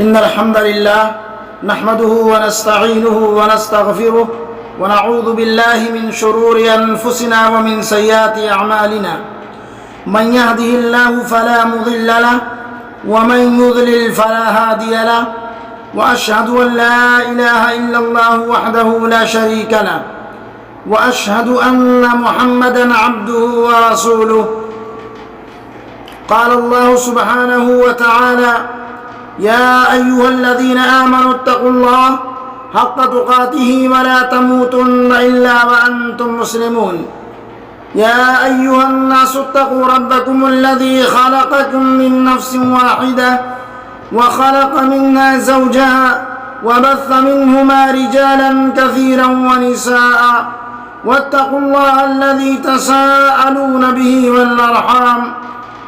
إن الحمد لله نحمده ونستعينه ونستغفره ونعوذ بالله من شرور أنفسنا ومن سيئات أعمالنا من يهده الله فلا مضل له ومن يضلل فلا هادي له وأشهد أن لا إله إلا الله وحده لا شريك له وأشهد أن محمدا عبده ورسوله قال الله سبحانه وتعالى يا أيها الذين آمنوا اتقوا الله حق تقاته ولا تموتن إلا وأنتم مسلمون يا أيها الناس اتقوا ربكم الذي خلقكم من نفس واحدة وخلق منها زوجها وبث منهما رجالا كثيرا ونساء واتقوا الله الذي تساءلون به والأرحام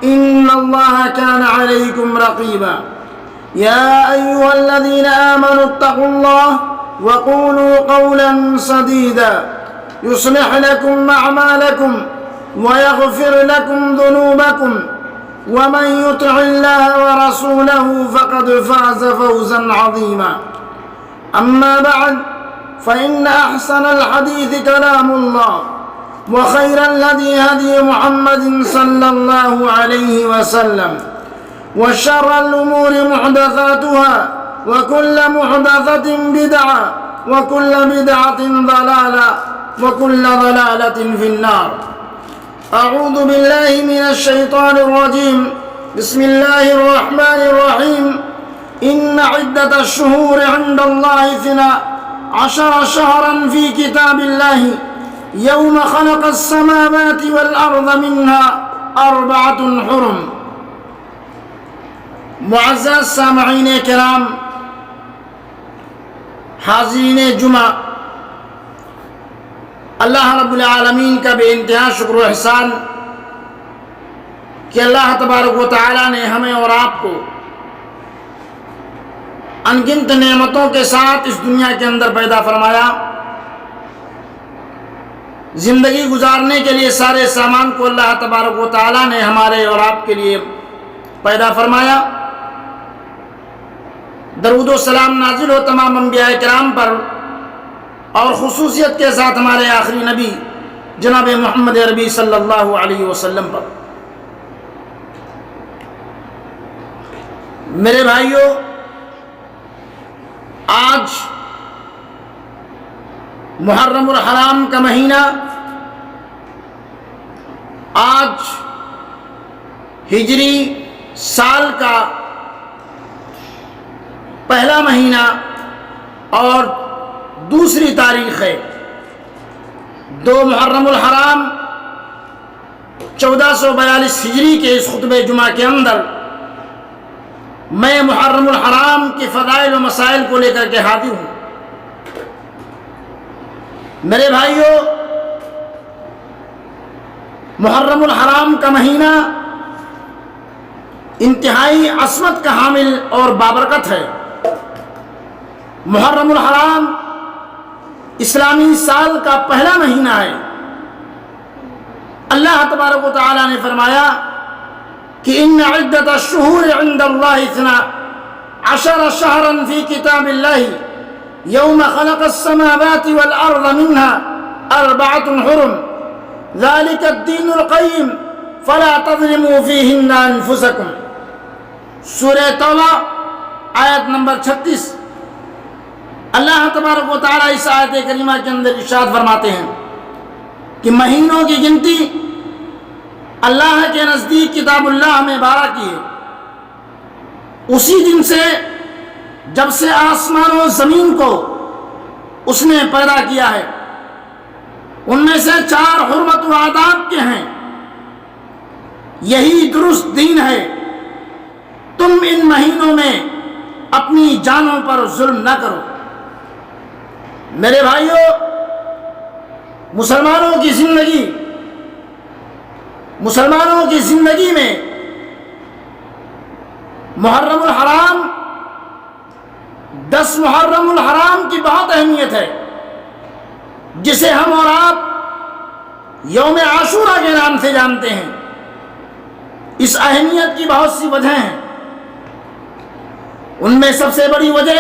إن الله كان عليكم رقيبا يا أيها الذين آمنوا اتقوا الله وقولوا قولا سديدا يصلح لكم أعمالكم ويغفر لكم ذنوبكم ومن يطع الله ورسوله فقد فاز فوزا عظيما أما بعد فإن أحسن الحديث كلام الله وخير الهدي هدي محمد صلى الله عليه وسلم وشر الأمور محدثاتها وكل محدثة بدعة وكل بدعة ضلالة وكل ضلالة في النار أعوذ بالله من الشيطان الرجيم بسم الله الرحمن الرحيم إن عدة الشهور عند الله 12 شهرا في كتاب الله يوم خلق السماوات والأرض منها 4 حرم. معزز سامعین کرام، حاضرین جمعہ، اللہ رب العالمین کا بے انتہا شکر و احسان کہ اللہ تبارک و تعالی نے ہمیں اور آپ کو انگنت نعمتوں کے ساتھ اس دنیا کے اندر پیدا فرمایا. زندگی گزارنے کے لیے سارے سامان کو اللہ تبارک و تعالی نے ہمارے اور آپ کے لیے پیدا فرمایا. درود و سلام نازل ہو تمام انبیاء کرام پر اور خصوصیت کے ساتھ ہمارے آخری نبی جناب محمد عربی صلی اللہ علیہ وسلم پر. میرے بھائیوں، آج محرم الحرام کا مہینہ، آج ہجری سال کا پہلا مہینہ اور دوسری تاریخ ہے 2 محرم الحرام 1442 ہجری کے اس خطبہ جمعہ کے اندر میں محرم الحرام کے فضائل و مسائل کو لے کر کے حاضر ہوں. میرے بھائیوں، محرم الحرام کا مہینہ انتہائی عظمت کا حامل اور بابرکت ہے. محرم الحرام اسلامی سال کا پہلا مہینہ ہے. اللہ تبارک و تعالی نے فرمایا کہ ان عدت الشہور عند اللہ 12 شہرا فی کتاب اللہ یوم خلق السماوات والارض منها 4 حرم ذلك الدین القیم فلا تظلموا فیہن انفسکم. سورہ توبہ آیت نمبر 36. اللہ تبارک و تعالیٰ اس آیت کریمہ کے اندر ارشاد فرماتے ہیں کہ مہینوں کی گنتی اللہ کے نزدیک کتاب اللہ میں 12 کی ہے. اسی دن سے جب سے آسمان و زمین کو اس نے پیدا کیا ہے، ان میں سے 4 حرمت و آداب کے ہیں. یہی درست دین ہے. تم ان مہینوں میں اپنی جانوں پر ظلم نہ کرو. میرے بھائیوں، مسلمانوں کی زندگی میں محرم الحرام 10 محرم الحرام کی بہت اہمیت ہے، جسے ہم اور آپ یوم عاشورہ کے نام سے جانتے ہیں. اس اہمیت کی بہت سی وجہیں ہیں. ان میں سب سے بڑی وجہ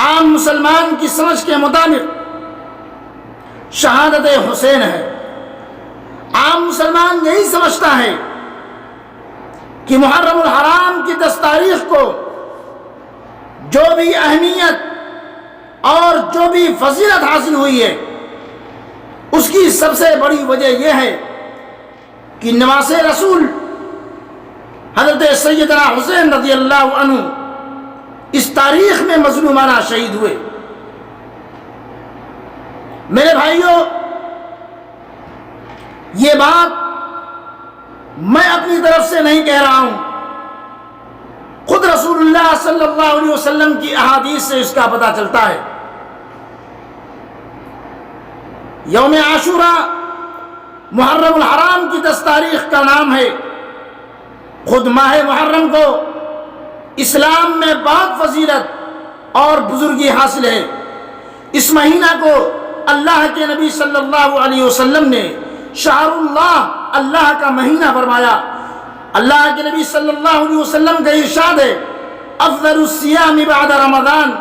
عام مسلمان کی سمجھ کے مطابق شہادت حسین ہے۔ عام مسلمان یہی سمجھتا ہے کہ محرم الحرام کی 10 تاریخ کو جو بھی اہمیت اور جو بھی فضیلت حاصل ہوئی ہے اس کی سب سے بڑی وجہ یہ ہے کہ نواسے رسول حضرت سیدنا حسین رضی اللہ عنہ اس تاریخ میں مظلومانہ شہید ہوئے۔ میرے بھائیوں، یہ بات میں اپنی طرف سے نہیں کہہ رہا ہوں، خود رسول اللہ صلی اللہ علیہ وسلم کی احادیث سے اس کا پتہ چلتا ہے۔ یوم عاشوراء محرم الحرام کی 10 تاریخ کا نام ہے۔ خود ماہ محرم کو اسلام میں بہت فضیلت اور بزرگی حاصل ہے۔ اس مہینہ کو اللہ کے نبی صلی اللہ علیہ وسلم نے شہر اللہ، اللہ کا مہینہ فرمایا۔ اللہ کے نبی صلی اللہ علیہ وسلم کا ارشاد ہے، افضل الصیام بعد رمضان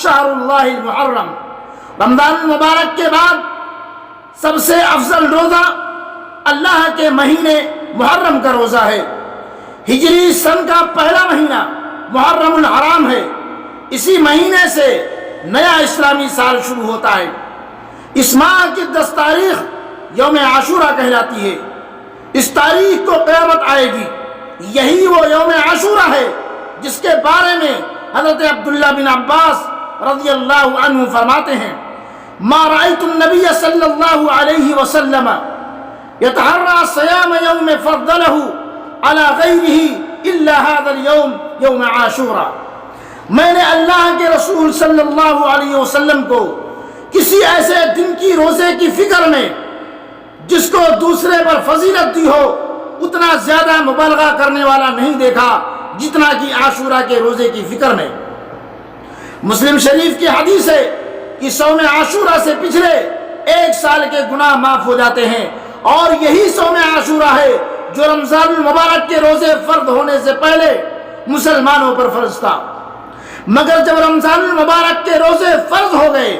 شہر اللہ المحرم۔ رمضان المبارک کے بعد سب سے افضل روزہ اللہ کے مہینے محرم کا روزہ ہے۔ ہجری سن کا پہلا مہینہ محرم الحرام ہے۔ اسی مہینے سے نیا اسلامی سال شروع ہوتا ہے۔ اس ماہ کی 10 تاریخ یوم عاشوراء کہلاتی ہے۔ اس تاریخ کو قیامت آئے گی۔ یہی وہ یوم عاشوراء ہے جس کے بارے میں حضرت عبداللہ بن عباس رضی اللہ عنہ فرماتے ہیں، ما رأيت النبي صلی اللہ علیہ وسلم يتحرى صيام يوم فضله على غيره الا هذا اليوم يوم عاشوراء۔ میں نے اللہ کے رسول صلی اللہ علیہ وسلم کو کسی ایسے دن کی روزے کی فکر میں جس کو دوسرے پر فضیلت دی ہو اتنا زیادہ مبالغہ کرنے والا نہیں دیکھا جتنا کہ عاشوراء کے روزے کی فکر میں۔ مسلم شریف کی حدیث ہے کہ صوم عاشوراء سے پچھلے 1 سال کے گناہ معاف ہو جاتے ہیں، اور یہی صوم عاشوراء ہے جو رمضان المبارک کے روزے فرض ہونے سے پہلے مسلمانوں پر فرض تھا، مگر جب رمضان المبارک کے روزے فرض ہو گئے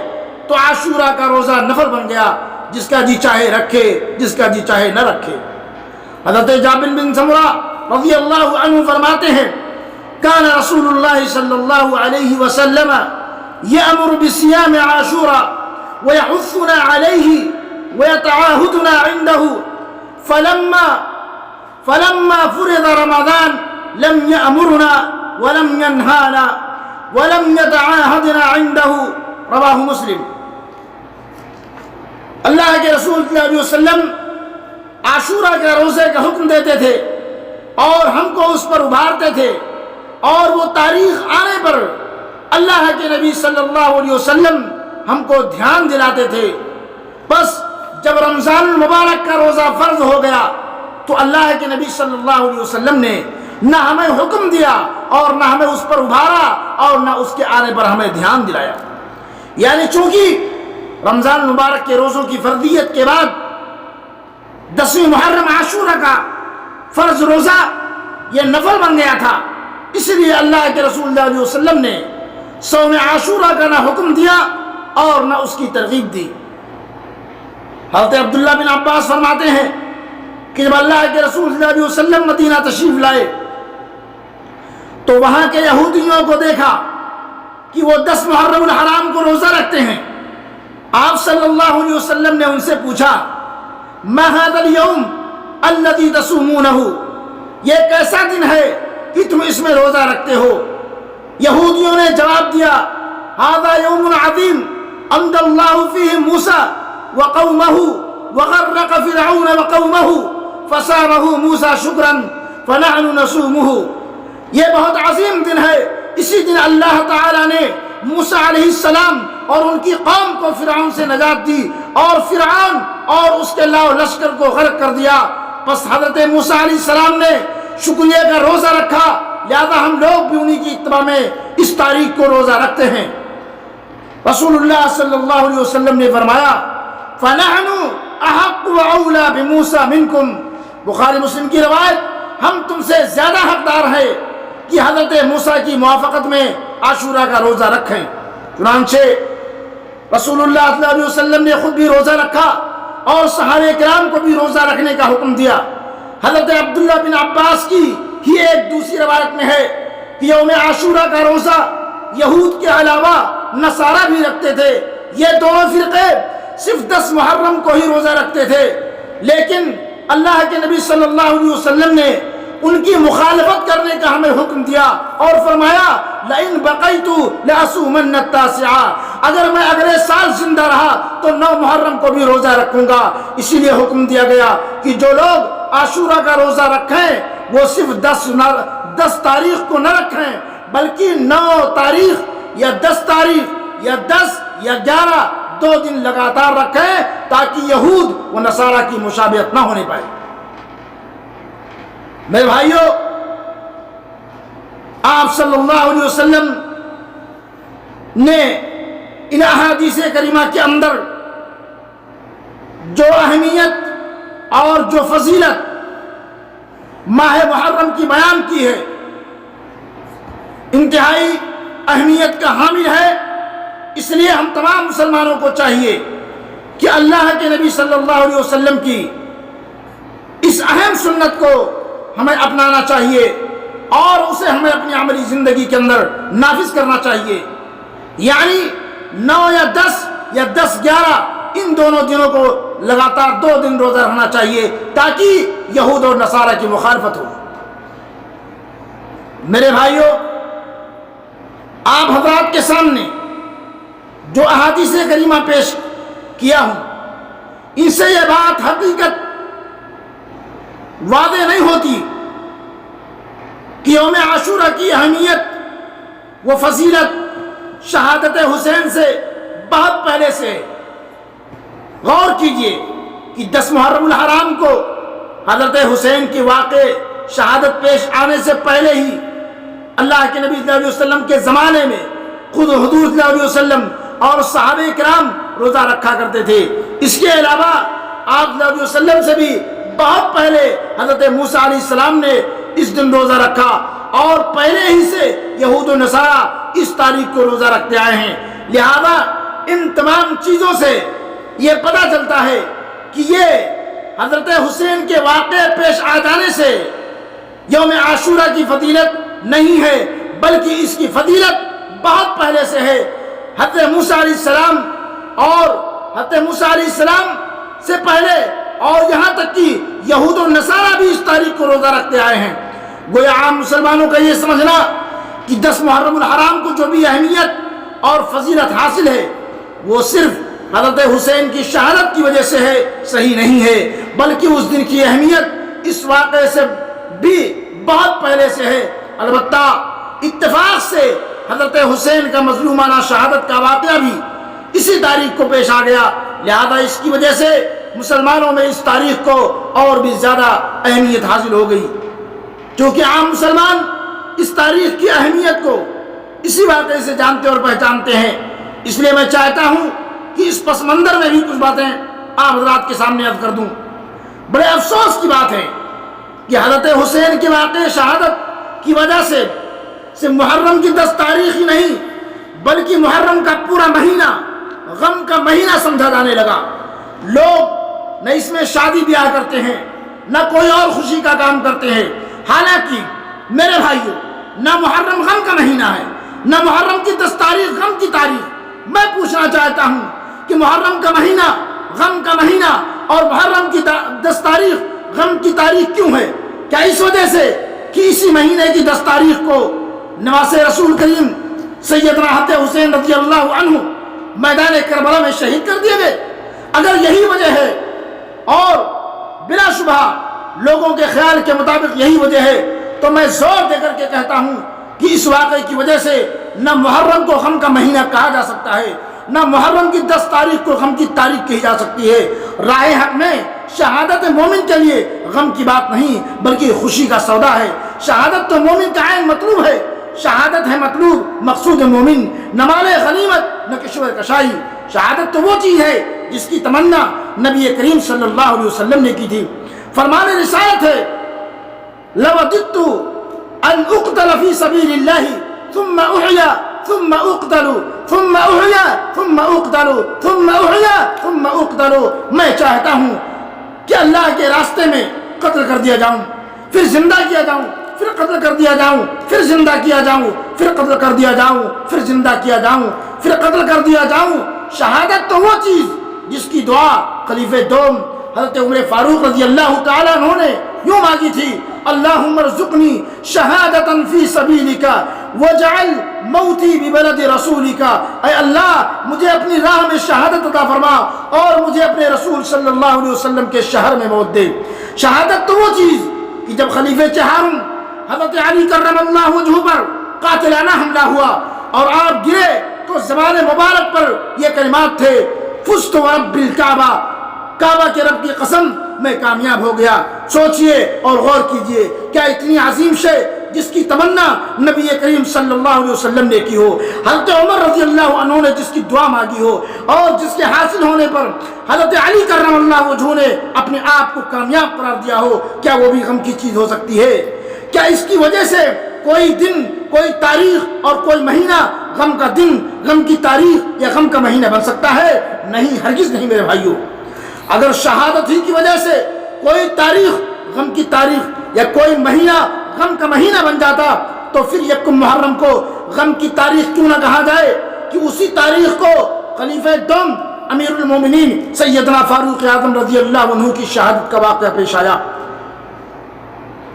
تو عاشوراء کا روزہ نفل بن گیا، جس کا جی چاہے رکھے، جس کا جی چاہے نہ رکھے۔ حضرت جابر بن سمرہ رضی اللہ عنہ فرماتے ہیں، کان رسول اللہ صلی اللہ علیہ وسلم یأمر بصیام عاشوراء ویحثنا علیہ ویتعاہدنا عنده فلما فرض رمضان لم یأمرنا ولم ینہانا ولم یتعاہدنا عنده، رواہ مسلم۔ اللہ کے رسول صلی اللہ علیہ وسلم عاشوراء کے روزے کا حکم دیتے تھے اور ہم کو اس پر ابھارتے تھے، اور وہ تاریخ آنے پر اللہ کے نبی صلی اللہ علیہ وسلم ہم کو دھیان دلاتے تھے۔ بس جب رمضان المبارک کا روزہ فرض ہو گیا تو اللہ کے نبی صلی اللہ علیہ وسلم نے نہ ہمیں حکم دیا اور نہ ہمیں اس پر ابھارا اور نہ اس کے آنے پر ہمیں دھیان دلایا۔ یعنی چونکہ رمضان المبارک کے روزوں کی فرضیت کے بعد 10ویں محرم عاشوراء کا فرض روزہ یہ نفل بن گیا تھا، اس لیے اللہ کے رسول صلی اللہ علیہ وسلم نے صوم عاشوراء کا نہ حکم دیا اور نہ اس کی ترغیب دی۔ حضرت عبداللہ بن عباس فرماتے ہیں کہ جب اللہ کے رسول صلی اللہ علیہ وسلم مدینہ تشریف لائے تو وہاں کے یہودیوں کو دیکھا کہ وہ 10 محرم الحرام کو روزہ رکھتے ہیں۔ آپ صلی اللہ علیہ وسلم نے ان سے پوچھا، ما هذا اليوم الذي تصومونه، یہ کیسا دن ہے کہ تم اس میں روزہ رکھتے ہو؟ یہودیوں نے جواب دیا، هذا يوم عظيم أنجى الله فيه موسى وقومه وغرق فرعون وقومه فصامه موسى شكرا فنحن نصومه۔ یہ بہت عظیم دن ہے، اسی دن اللہ تعالیٰ نے موسیٰ علیہ السلام اور ان کی قوم کو فرعون سے نجات دی اور فرعون اور اس کے لاؤ لشکر کو غرق کر دیا۔ پس حضرت موسیٰ علیہ السلام نے شکریہ کا روزہ رکھا، لہذا ہم لوگ بھی انہی کی اتباع میں اس تاریخ کو روزہ رکھتے ہیں۔ رسول اللہ صلی اللہ علیہ وسلم نے فرمایا، فَنَحْنُ أَحَقُّ وَأَوْلَى بِمُوسَى مِنْكُمْ، بخاری مسلم کی روایت، ہم تم سے زیادہ حقدار ہیں کہ حضرت موسیٰ کی موافقت میں عاشورہ کا روزہ رکھیں۔ چنانچہ رسول اللہ صلی اللہ علیہ وسلم نے خود بھی روزہ رکھا اور صحابہ کرام کو بھی روزہ رکھنے کا حکم دیا۔ حضرت عبداللہ بن عباس کی ہی ایک دوسری روایت میں ہے کہ یوم عاشورہ کا روزہ یہود کے علاوہ نصارہ بھی رکھتے تھے۔ یہ دونوں فرقے صرف 10 محرم کو ہی روزہ رکھتے تھے، لیکن اللہ کے نبی صلی اللہ علیہ وسلم نے ان کی مخالفت کرنے کا ہمیں حکم دیا اور فرمایا لئن بقیت لأصومن التاسع، اگر میں اگلے سال زندہ رہا تو 9 محرم کو بھی روزہ رکھوں گا۔ اسی لیے حکم دیا گیا کہ جو لوگ عاشورہ کا روزہ رکھیں وہ صرف 10 تاریخ کو نہ رکھیں بلکہ 9 تاریخ یا 10 تاریخ یا 10 یا 11 2 دن لگاتار رکھیں تاکہ یہود و نصارہ کی مشابہت نہ ہونے پائے۔ میرے بھائیو، آپ صلی اللہ علیہ وسلم نے ان احادیث کریمہ کے اندر جو اہمیت اور جو فضیلت ماہ محرم کی بیان کی ہے، انتہائی اہمیت کا حامل ہے۔ اس لیے ہم تمام مسلمانوں کو چاہیے کہ اللہ کے نبی صلی اللہ علیہ وسلم کی اس اہم سنت کو ہمیں اپنانا چاہیے اور اسے ہمیں اپنی عملی زندگی کے اندر نافذ کرنا چاہیے۔ یعنی 9 یا 10 یا 10-11 ان دونوں دنوں کو لگاتار 2 دن روزہ رکھنا چاہیے تاکہ یہود اور نصارہ کی مخالفت ہو۔ میرے بھائیو، آپ حضرات کے سامنے جو احادیث کریمہ پیش کیا ہوں، ان سے یہ بات حقیقت واضح نہیں ہوتی کہ یوم عاشورہ کی اہمیت و فضیلت شہادت حسین سے بہت پہلے سے ہے۔ غور کیجئے کہ 10 محرم الحرام کو حضرت حسین کے واقع شہادت پیش آنے سے پہلے ہی اللہ کے نبی صلی اللہ علیہ وسلم کے زمانے میں خود حضور صلی اللہ علیہ وسلم اور صحابہ کرام روزہ رکھا کرتے تھے۔ اس کے علاوہ آپ صلی اللہ علیہ وسلم سے بھی بہت پہلے حضرت موسیٰ علیہ السلام نے اس دن روزہ رکھا اور پہلے ہی سے یہود و نصارہ اس تاریخ کو روزہ رکھتے آئے ہیں۔ لہذا ان تمام چیزوں سے یہ پتہ چلتا ہے کہ یہ حضرت حسین کے واقعے پیش آ جانے سے یوم عاشورہ کی فضیلت نہیں ہے بلکہ اس کی فضیلت بہت پہلے سے ہے۔ حضرت موسیٰ علیہ السلام اور حضرت موسیٰ علیہ السلام سے پہلے اور یہاں تک کہ یہود و نصارہ بھی اس تاریخ کو روزہ رکھتے آئے ہیں۔ گویا عام مسلمانوں کا یہ سمجھنا کہ 10 محرم الحرام کو جو بھی اہمیت اور فضیلت حاصل ہے وہ صرف حضرت حسین کی شہادت کی وجہ سے ہے، صحیح نہیں ہے، بلکہ اس دن کی اہمیت اس واقعے سے بھی بہت پہلے سے ہے۔ البتہ اتفاق سے حضرت حسین کا مظلومانہ شہادت کا واقعہ بھی اسی تاریخ کو پیش آ گیا، لہذا اس کی وجہ سے مسلمانوں میں اس تاریخ کو اور بھی زیادہ اہمیت حاصل ہو گئی۔ چونکہ عام مسلمان اس تاریخ کی اہمیت کو اسی واقعے سے جانتے اور پہچانتے ہیں، اس لیے میں چاہتا ہوں کہ اس پس منظر میں بھی کچھ باتیں آپ حضرات کے سامنے عرض کر دوں۔ بڑے افسوس کی بات ہے کہ حضرت حسین کے واقع شہادت کی وجہ سے صرف محرم کی 10 تاریخ ہی نہیں بلکہ محرم کا پورا مہینہ غم کا مہینہ سمجھا جانے لگا۔ لوگ نہ اس میں شادی بیاہ کرتے ہیں نہ کوئی اور خوشی کا کام کرتے ہیں، حالانکہ میرے بھائیوں نہ محرم غم کا مہینہ ہے نہ محرم کی 10 تاریخ غم کی تاریخ۔ میں پوچھنا چاہتا ہوں کہ محرم کا مہینہ غم کا مہینہ اور محرم کی 10 تاریخ غم کی تاریخ کیوں ہے؟ کیا اس وجہ سے کہ اسی مہینے کی 10 تاریخ کو نواز رسول کریم سیدنا حضرت حسین رضی اللہ عنہ میدان کربلا میں شہید کر دیے گئے؟ اگر یہی وجہ ہے اور بلا شبہ لوگوں کے خیال کے مطابق یہی وجہ ہے تو میں زور دے کر کے کہتا ہوں کہ اس واقعے کی وجہ سے نہ محرم کو غم کا مہینہ کہا جا سکتا ہے نہ محرم کی 10 تاریخ کو غم کی تاریخ کہی جا سکتی ہے۔ راہ حق میں شہادت مومن کے لیے غم کی بات نہیں بلکہ خوشی کا سودا ہے۔ شہادت تو مومن کا عین مطلوب ہے، شہادت ہے مطلوب مقصود مومن، نہ مال غنیمت نہ کشور کشائی۔ شہادت تو وہ چیز ہے جس کی تمنا نبی کریم صلی اللہ علیہ وسلم نے کی تھی۔ فرمان رسالت ہے لوددت ان اقتل فی سبیل اللہ ثم احیا ثم اقتل ثم احیا ثم اقتل ثم احیا ثم اقتل. میں چاہتا ہوں کہ اللہ کے راستے میں قتل کر دیا جاؤں، پھر زندہ کیا جاؤں، پھر قتل کر دیا جاؤں، پھر زندہ کیا جاؤں، پھر قتل کر دیا جاؤں، پھر زندہ کیا جاؤں، پھر قتل کر دیا جاؤں. شہادت تو وہ چیز جس کی دعا خلیفہ دوم حضرت عمر فاروق رضی اللہ تعالیٰ عنہ نے یوں مانگی تھی، اللہم ارزقنی شہادتا فی سبیلک وجعل موتی ببلد رسولک. اے اللہ مجھے اپنی راہ میں شہادت عطا فرما اور مجھے اپنے رسول صلی اللہ علیہ وسلم کے شہر میں موت دے. شہادت تو وہ چیز کہ جب خلیفہ چہارم حضرت علی کرم اللہ وجہہ پر قاتلانہ حملہ ہوا اور آپ گرے تو زبان مبارک پر یہ کلمات تھے، فزت ورب الکعبہ، کعبہ کے رب کی قسم میں کامیاب ہو گیا. سوچئے اور غور کیجئے، کیا اتنی عظیم شے جس کی تمنا نبی کریم صلی اللہ علیہ وسلم نے کی ہو، حضرت عمر رضی اللہ عنہ نے جس کی دعا مانگی ہو اور جس کے حاصل ہونے پر حضرت علی کرم اللہ وجہہ نے اپنے آپ کو کامیاب قرار دیا ہو، کیا وہ بھی غم کی چیز ہو سکتی ہے؟ کیا اس کی وجہ سے کوئی دن، کوئی تاریخ اور کوئی مہینہ غم کا دن، غم کی تاریخ یا غم کا مہینہ بن سکتا ہے؟ نہیں، ہرگز نہیں میرے بھائیوں. اگر شہادت ہی کی وجہ سے کوئی تاریخ غم کی تاریخ یا کوئی مہینہ غم کا مہینہ بن جاتا تو پھر یکم محرم کو غم کی تاریخ کیوں نہ کہا جائے کہ اسی تاریخ کو خلیفہ دوم امیر المومنین سیدنا فاروق اعظم رضی اللہ عنہ کی شہادت کا واقعہ پیش آیا.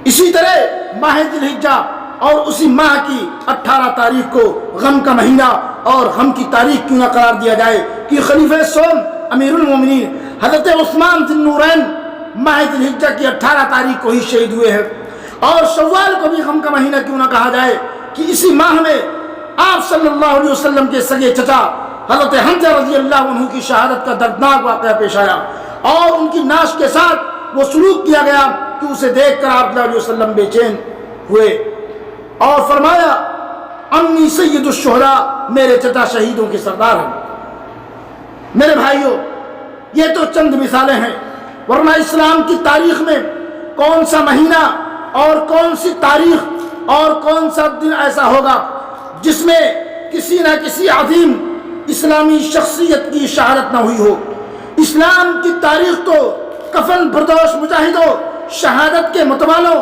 اسی طرح ماہ ذی الحجہ اور اسی ماہ کی 18 تاریخ کو غم کا مہینہ اور غم کی تاریخ کیوں نہ قرار دیا جائے کہ خلیفہ سوم امیر المومنین حضرت عثمان ذی النورین ماہ ذی الحجہ کی 18 تاریخ کو ہی شہید ہوئے ہیں. اور شوال کو بھی غم کا مہینہ کیوں نہ کہا جائے کہ اسی ماہ میں آپ صلی اللہ علیہ وسلم کے سگے چچا حضرت حمزہ رضی اللہ عنہ کی شہادت کا دردناک واقعہ پیش آیا اور ان کی نعش کے ساتھ وہ سلوک کیا گیا کہ اسے دیکھ کر آپ صلی اللہ علیہ وسلم بے چین ہوئے اور فرمایا امی سید الشہداء، میرے چچا شہیدوں کے سردار ہیں. میرے بھائیوں، یہ تو چند مثالیں ہیں، ورنہ اسلام کی تاریخ میں کون سا مہینہ اور کون سی تاریخ اور کون سا دن ایسا ہوگا جس میں کسی نہ کسی عظیم اسلامی شخصیت کی شہادت نہ ہوئی ہو. اسلام کی تاریخ تو کفن بردوش مجاہدوں، شہادت کے متوالوں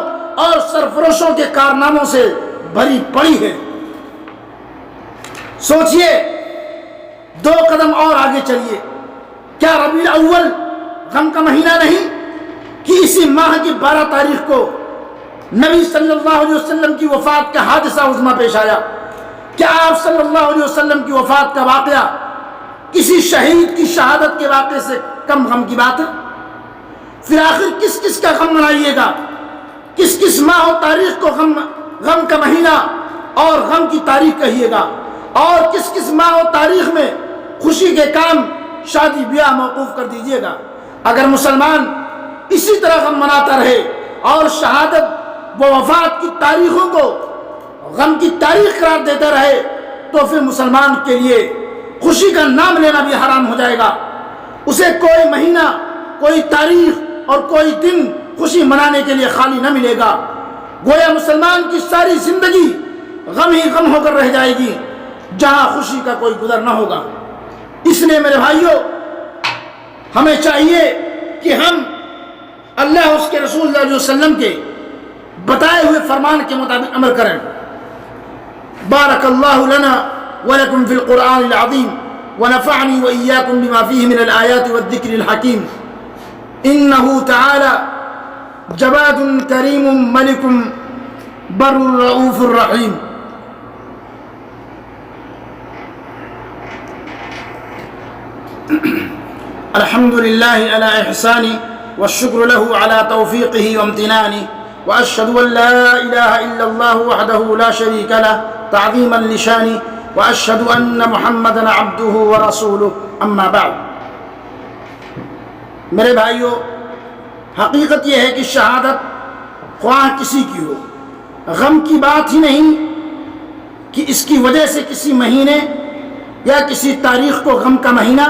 اور سرفروشوں کے کارناموں سے بھری پڑی ہے. سوچئے، 2 قدم اور آگے چلیے. کیا ربیع الاول غم کا مہینہ نہیں کہ اسی ماہ کی 12 تاریخ کو نبی صلی اللہ علیہ وسلم کی وفات کا حادثہ عظمیٰ پیش آیا؟ کیا آپ صلی اللہ علیہ وسلم کی وفات کا واقعہ کسی شہید کی شہادت کے واقعے سے کم غم کی بات ہے؟ پھر آخر کس کس کا غم منائیے گا؟ کس کس ماہ و تاریخ کو غم کا مہینہ اور غم کی تاریخ کہیے گا؟ اور کس کس ماہ و تاریخ میں خوشی کے کام، شادی بیاہ موقوف کر دیجیے گا؟ اگر مسلمان اسی طرح غم مناتا رہے اور شہادت و وفات کی تاریخوں کو غم کی تاریخ قرار دیتا رہے تو پھر مسلمان کے لیے خوشی کا نام لینا بھی حرام ہو جائے گا. اسے کوئی مہینہ، کوئی تاریخ اور کوئی دن خوشی منانے کے لیے خالی نہ ملے گا. گویا مسلمان کی ساری زندگی غم ہی غم ہو کر رہ جائے گی جہاں خوشی کا کوئی گزر نہ ہوگا. اس لیے میرے بھائیوں، ہمیں چاہیے کہ ہم اللہ اس کے رسول صلی اللہ علیہ وسلم کے بتائے ہوئے فرمان کے مطابق عمل کریں. بارک اللہ لنا ولکم فی القرآن العظیم ونفعنی وإیاکم بما فیہ من الآیات والذکر الحکیم. انہ تعالی جواد کریم ملک بر رؤوف الرحیم. الحمد للہ علی احسانی والشکر له على توفیقه وامتنانی واشهد ان لا الہ الا اللہ وحدہ لا شریک له تعظیما لشانی واشهد ان محمدا عبدہ ورسولہ. اما بعد، میرے بھائیوں، حقیقت یہ ہے کہ شہادت خواہ کسی کی ہو، غم کی بات ہی نہیں کہ اس کی وجہ سے کسی مہینے یا کسی تاریخ کو غم کا مہینہ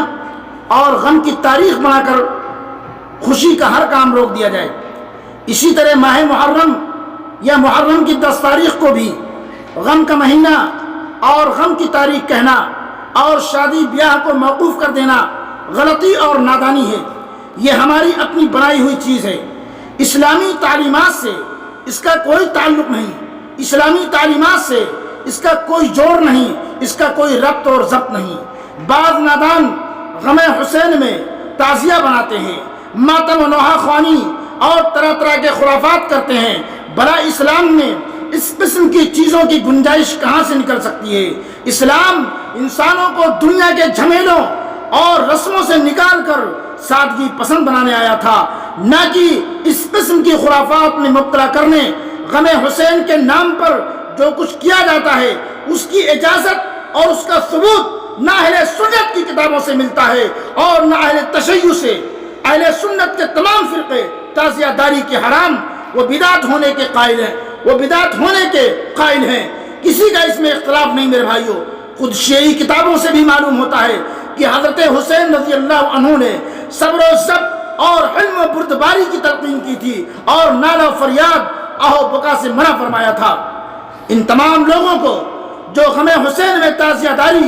اور غم کی تاریخ بنا کر خوشی کا ہر کام روک دیا جائے. اسی طرح ماہ محرم یا محرم کی 10 تاریخ کو بھی غم کا مہینہ اور غم کی تاریخ کہنا اور شادی بیاہ کو موقوف کر دینا غلطی اور نادانی ہے. یہ ہماری اپنی بنائی ہوئی چیز ہے. اسلامی تعلیمات سے اس کا کوئی تعلق نہیں. اسلامی تعلیمات سے اس کا کوئی جوڑ نہیں. اس کا کوئی ربط اور ضبط نہیں. بعض نادان غم حسین میں تعزیہ بناتے ہیں، ماتم و نوحہ خوانی اور طرح طرح کے خرافات کرتے ہیں. بھلا اسلام میں اس قسم کی چیزوں کی گنجائش کہاں سے نکل سکتی ہے؟ اسلام انسانوں کو دنیا کے جھمیلوں اور رسموں سے نکال کر سادگی پسند بنانے آیا تھا، نہ کہ اس قسم کی خرافات میں مبتلا کرنے. غم حسین کے نام پر جو کچھ کیا جاتا ہے اس کی اجازت اور اس کا ثبوت نہ اہل سنت کی کتابوں سے ملتا ہے اور نہ اہل تشیع سے. اہل سنت کے تمام فرقے تعزیہ داری کے حرام وہ بدعت ہونے کے قائل ہیں. وہ بدعت ہونے کے قائل ہیں. کسی کا اس میں اختلاف نہیں میرے بھائیوں. خود شیعی کتابوں سے بھی معلوم ہوتا ہے کہ حضرت حسین رضی اللہ عنہ نے صبر و ضبط اور حلم و بردباری کی تلقین کی تھی اور نالہ و فریاد آہ و بکا سے منع فرمایا تھا. ان تمام لوگوں کو جو غم حسین میں تعزیہ داری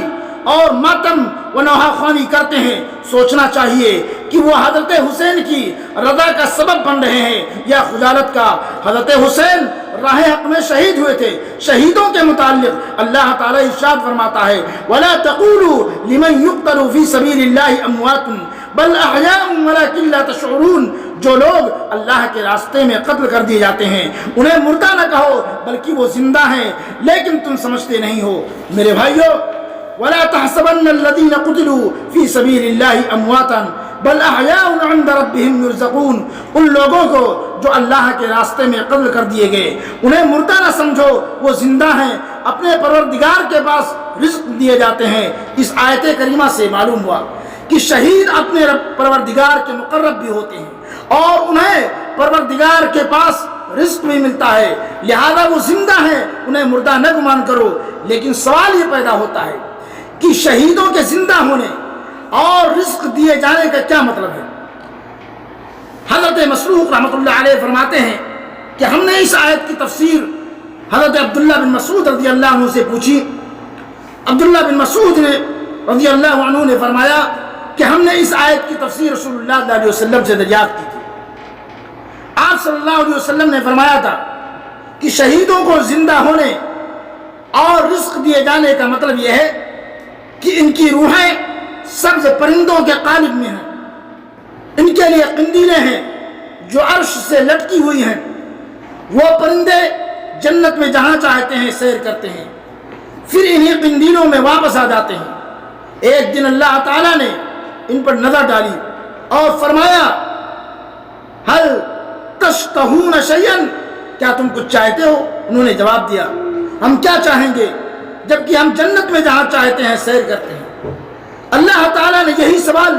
اور ماتم و نوحہ خوانی کرتے ہیں سوچنا چاہیے کہ وہ حضرت حسین کی رضا کا سبب بن رہے ہیں یا خجالت کا. حضرت حسین راہ حق میں شہید ہوئے تھے. شہیدوں کے متعلق اللہ تعالیٰ ارشاد فرماتا ہے وَلَا تَقُولُوا لِمَنْ يُقْتَلُ فِي سَبِيلِ اللَّهِ أَمْوَاتٌ بَلْ أَحْيَاءٌ وَلَكِنْ لَا تَشْعُرُونَ. جو لوگ اللہ کے راستے میں قتل کر دیے جاتے ہیں انہیں مردہ نہ کہو بلکہ وہ زندہ ہیں لیکن تم سمجھتے نہیں ہو. میرے بھائیو وَلَا تَحْسَبَنَّ الَّذِينَ قُتِلُوا فِي سَبِيلِ اللَّهِ أَمْوَاتًا بل احیاء عند ربهم یرزقون. ان لوگوں کو جو اللہ کے راستے میں قتل کر دیے گئے انہیں مردہ نہ سمجھو، وہ زندہ ہیں، اپنے پروردگار کے پاس رزق دیے جاتے ہیں. اس آیت کریمہ سے معلوم ہوا کہ شہید اپنے پروردگار کے مقرب بھی ہوتے ہیں اور انہیں پروردگار کے پاس رزق بھی ملتا ہے، لہذا وہ زندہ ہیں، انہیں مردہ نہ گمان کرو. لیکن سوال یہ پیدا ہوتا ہے کہ شہیدوں کے زندہ ہونے اور رزق دیے جانے کا کیا مطلب ہے؟ حضرت مسروق رحمۃ اللہ علیہ فرماتے ہیں کہ ہم نے اس آیت کی تفسیر حضرت عبداللہ بن مسعود رضی اللہ عنہ سے پوچھی. عبداللہ بن مسعود نے رضی اللہ عنہ نے فرمایا کہ ہم نے اس آیت کی تفسیر رسول اللہ صلی اللہ علیہ وسلم سے دریافت کی تھی. آپ صلی اللہ علیہ وسلم نے فرمایا تھا کہ شہیدوں کو زندہ ہونے اور رزق دیے جانے کا مطلب یہ ہے کہ ان کی روحیں سبز پرندوں کے قالب میں ہیں. ان کے لیے قندیلیں ہیں جو عرش سے لٹکی ہوئی ہیں. وہ پرندے جنت میں جہاں چاہتے ہیں سیر کرتے ہیں، پھر انہی قندیلوں میں واپس آ جاتے ہیں. ایک دن اللہ تعالیٰ نے ان پر نظر ڈالی اور فرمایا ہل تشتہون شیئا، کیا تم کچھ چاہتے ہو؟ انہوں نے جواب دیا ہم کیا چاہیں گے جبکہ ہم جنت میں جہاں چاہتے ہیں سیر کرتے ہیں. اللہ تعالیٰ نے یہی سوال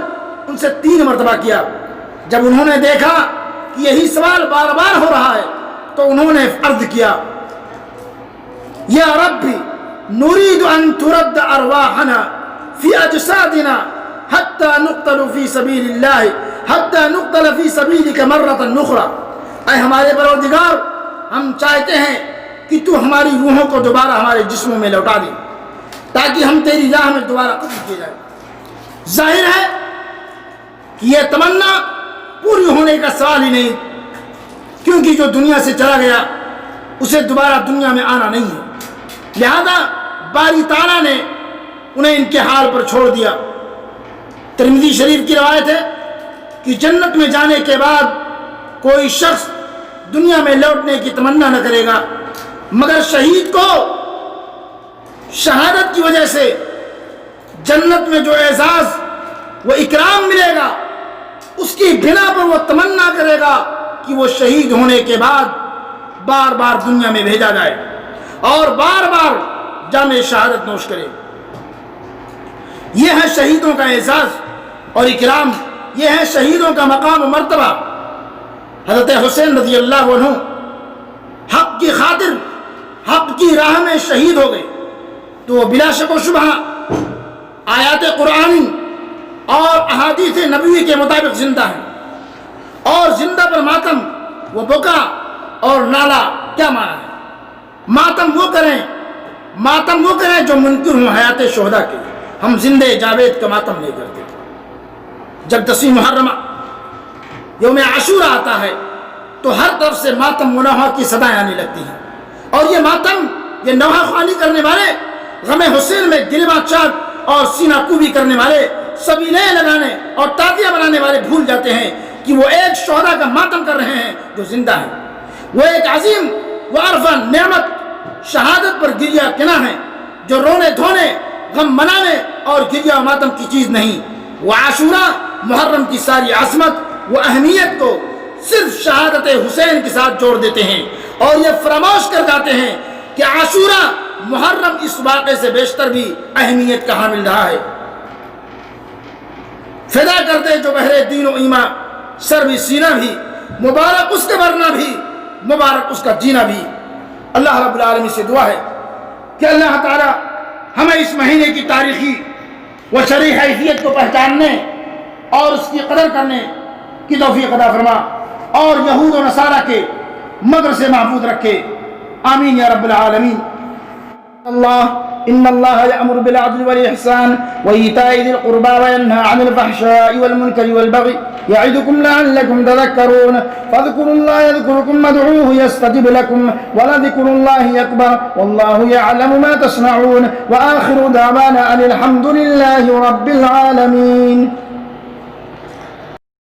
ان سے 3 مرتبہ کیا. جب انہوں نے دیکھا کہ یہی سوال بار بار ہو رہا ہے تو انہوں نے عرض کیا یا ربی نرید ان ترد ارواحنا فی اجسادنا حتی نقتل فی سبیل اللہ حتی نقتل فی سبیلک مرۃ اخری. اے ہمارے پروردگار ہم چاہتے ہیں کہ تو ہماری روحوں کو دوبارہ ہمارے جسموں میں لوٹا دے تاکہ ہم تیری راہ میں دوبارہ قتل کیے جائیں. ظاہر ہے کہ یہ تمنا پوری ہونے کا سوال ہی نہیں، کیونکہ جو دنیا سے چلا گیا اسے دوبارہ دنیا میں آنا نہیں ہے. لہذا باری تعالیٰ نے انہیں ان کے حال پر چھوڑ دیا. ترمذی شریف کی روایت ہے کہ جنت میں جانے کے بعد کوئی شخص دنیا میں لوٹنے کی تمنا نہ کرے گا مگر شہید کو شہادت کی وجہ سے جنت میں جو اعزاز و اکرام ملے گا اس کی بنا پر وہ تمنا کرے گا کہ وہ شہید ہونے کے بعد بار بار دنیا میں بھیجا جائے اور بار بار جام شہادت نوش کرے. یہ ہے شہیدوں کا اعزاز اور اکرام، یہ ہے شہیدوں کا مقام و مرتبہ. حضرت حسین رضی اللہ عنہ حق کی خاطر حق کی راہ میں شہید ہو گئے تو وہ بلا شک و شبہ آیات قرآنی اور احادیث نبوی کے مطابق زندہ ہیں اور زندہ پر ماتم و بکا اور نالا کیا معنی ہے؟ ماتم وہ کریں جو منکر ہوں حیات شہداء کے. ہم زندہ جاوید کا ماتم نہیں کرتے. جب 10 محرم یوم عاشورہ آتا ہے تو ہر طرف سے ماتم و نوحہ کی صدائیں آنے لگتی ہیں. اور یہ ماتم، یہ نوحہ خوانی کرنے والے، غم حسین میں گریباں چاک اور سینہ کوبی کرنے والے، سبیلیں لگانے اور تازیہ بنانے والے بھول جاتے ہیں کہ وہ ایک شہداء کا ماتم کر رہے ہیں جو زندہ ہیں. وہ ایک عظیم و عرفہ نعمت شہادت پر گریہ کنا ہے جو رونے دھونے، غم منانے اور گریہ و ماتم کی چیز نہیں. وہ عاشورہ محرم کی ساری عظمت و اہمیت کو صرف شہادت حسین کے ساتھ جوڑ دیتے ہیں اور یہ فراموش کر جاتے ہیں کہ عاشورہ محرم اس واقعے سے بیشتر بھی اہمیت کا حامل رہا ہے. فدا کر دے جو بہرے دین و ایمان، سر بھی سینہ بھی، مبارک اس کا مرنا بھی، مبارک اس کا جینا بھی. اللہ رب العالمین سے دعا ہے کہ اللہ تعالی ہمیں اس مہینے کی تاریخی و شرعی حیثیت کو پہچاننے اور اس کی قدر کرنے کی توفیق عطا فرما اور یہود و نصارہ کے مکر سے محفوظ رکھے. آمین یا رب العالمین. ان اللہ یأمر بالعدل والإحسان وإیتاء ذی القربى وینہی عن الفحشاء والمنکر والبغی یعظکم لعلکم تذکرون فاذکروا اللہ یذکرکم وادعوہ یستجب لکم ولذکر اللہ اکبر واللہ یعلم ما تصنعون وآخر دعوانا ان الحمد للہ رب العالمین.